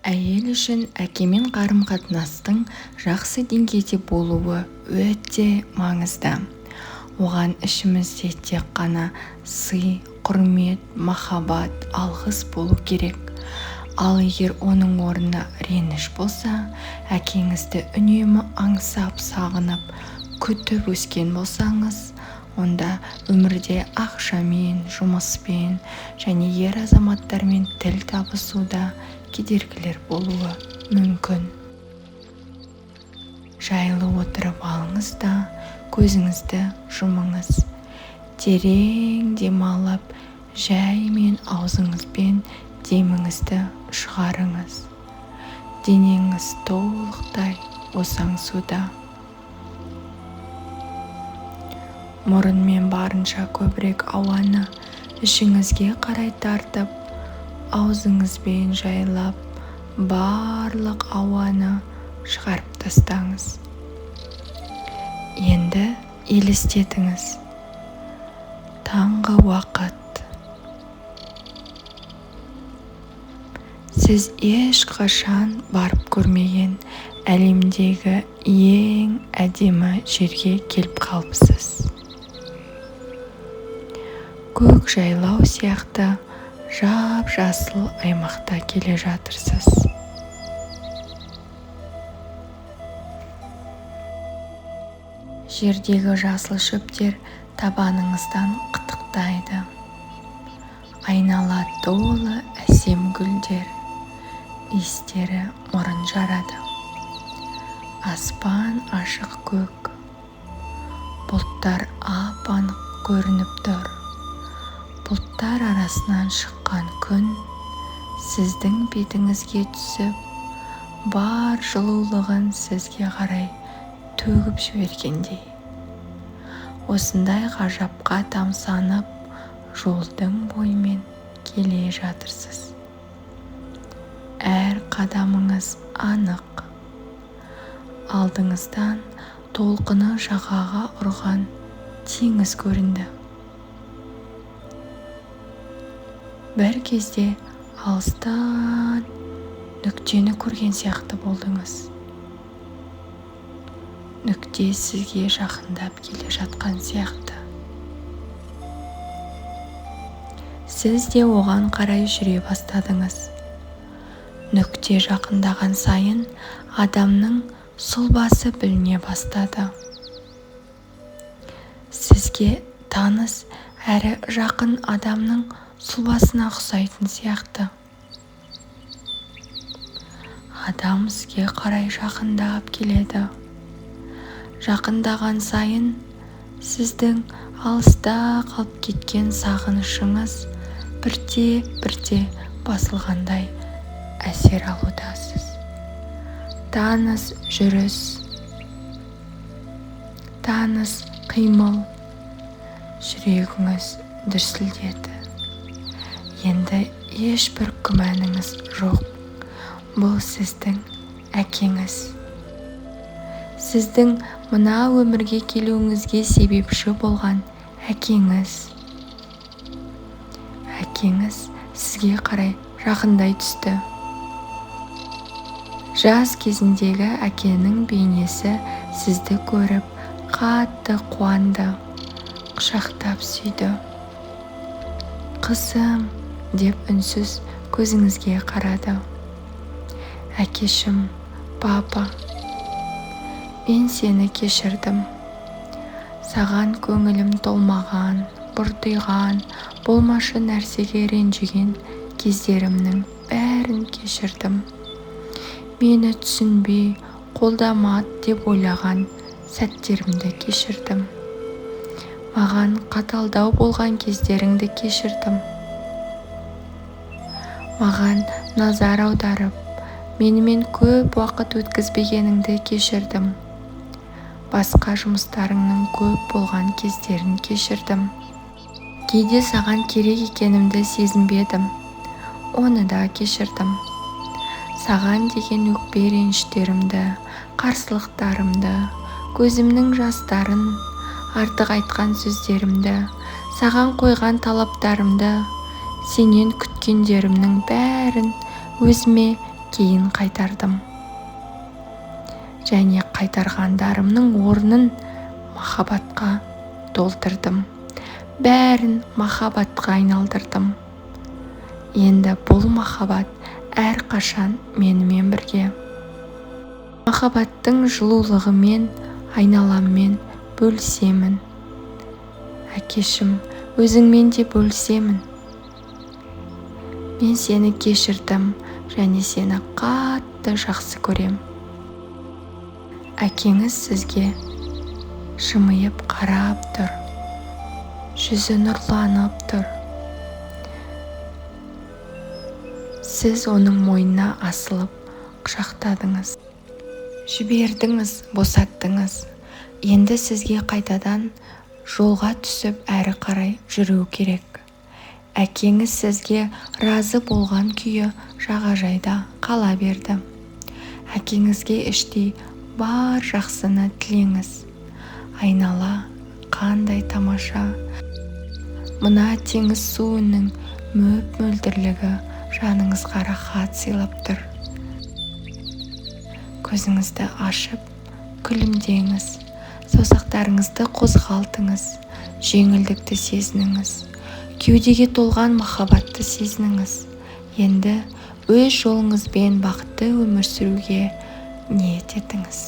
Әйел үшін әкемен қарым-қатынастың жақсы деңгейде болуы өте маңызды. Оған ішімізде тек қана сый, құрмет, махаббат, алғыс болу керек. Ал егер оның орнына реніш болса, әкеңізді үнемі аңсап, сағынып, күтіп өскен болсаңыз, онда өмірде ақшамен, жұмыспен және ер азаматтармен тіл табысуда кедергілер болуы мүмкін. Жайлы отырып алыңыз да көзіңізді жұмыңыз. Терең демалып, жаймен аузыңызбен деміңізді шығарыңыз. Денеңіз толықтай босаң суда. Мұрынмен барынша көбірек ауаны ішіңізге қарай тартып, аузыңызбен жайлап, барлық ауаны шығарып тастаңыз. Енді елестетіңіз. Таңғы уақыт. Сіз ешқашан барып көрмеген әлемдегі ең әдемі жерге келіп қалыпсыз. Көк жайлау сияқты жап-жасыл аймақта келе жатырсыз. Жердегі жасыл шөптер табаныңыздан қытықтайды. Айнала толы әсем гүлдер, иістері мұрын жарады. Аспан ашық көк, бұлттар ап-анық көрініп тұр. Бұлттар арасынан шыққан күн сіздің бетіңізге түсіп, бар жылулығын сізге қарай төгіп жібергендей. Осындай ғажапқа тамсанып, жолдың бойымен келе жатырсыз. Әр қадамыңыз анық. Алдыңыздан толқыны жағаға ұрған теңіз көрінді. Бір кезде алыстан нүктені көрген сияқты болдыңыз. Нүкте сізге жақындап келе жатқан сияқты. Сіз де оған қарай жүре бастадыңыз. Нүкте жақындаған сайын адамның сұлбасы біліне бастады. Сізге таныс әрі жақын адамның сұлбасына ұқсайтын сияқты. Адам сізге қарай жақындап келеді. Жақындаған сайын сіздің алыста қалып кеткен сағынышыңыз бірте-бірте басылғандай әсер алудасыз. Таныс жүріс, таныс қимыл, жүрегіңіз дүрсілдеді. Енді ешбір күмәніңіз жоқ. Бұл сіздің әкеңіз. Сіздің мына өмірге келуіңізге себепші болған әкеңіз. Әкеңіз сізге қарай жақындай түсті. Жас кезіндегі әкенің бейнесі сізді көріп, қатты қуанды, құшақтап сүйді. Қызым, деп үнсіз көзіңізге қарады. Әкешім, папа, мен сені кешірдім. Саған көңілім толмаған, бұртиған, болмашы нәрсеге ренжіген кездерімнің бәрін кешірдім. Мені түсінбей, қолдамат деп ойлаған сәттерімді кешірдім. Маған қаталдау болған кездеріңді кешірдім. Маған назар аударып, менімен көп уақыт өткізбегеніңді кешірдім. Басқа жұмыстарыңның көп болған кездерін кешірдім. Кейде саған керек екенімді сезінбедім. Оны да кешірдім. Саған деген өкпе реніштерімді, қарсылықтарымды, көзімнің жастарын, артық айтқан сөздерімді, саған қойған талаптарымды, сенен күткендерімнің бәрін өзіме кейін қайтардым. Және қайтарғандарымның орнын махаббатқа толтырдым. Бәрін махаббатқа айналдырдым. Енді бұл махаббат әрқашан менімен бірге. Махаббаттың жылулығымен айналаммен бөлісемін. Әкешім, өзіңмен де бөлісемін. Мен сені кешірдім және сені қатты жақсы көрем. Әкеңіз сізге жымиып қарап тұр. Жүзі нұрланып тұр. Сіз оның мойнына асылып құшақтадыңыз. Жібердіңіз, босаттыңыз. Енді сізге қайтадан жолға түсіп әрі қарай жүру керек. Әкеңіз сізге разы болған күйі жағажайда қала берді. Әкеңізге іштей бар жақсыны тілеңіз. Айнала қандай тамаша. Мына теңіз суының мөп-мөлдірлігі жаныңызға рахат сыйлап тұр. Көзіңізді ашып, күлімдеңіз. Саусақтарыңызды қозғалтыңыз. Жеңілдікті сезініңіз. Кеудеге толған махаббатты сезініңіз. Енді өз жолыңызбен бақытты өмір сүруге ниет етіңіз.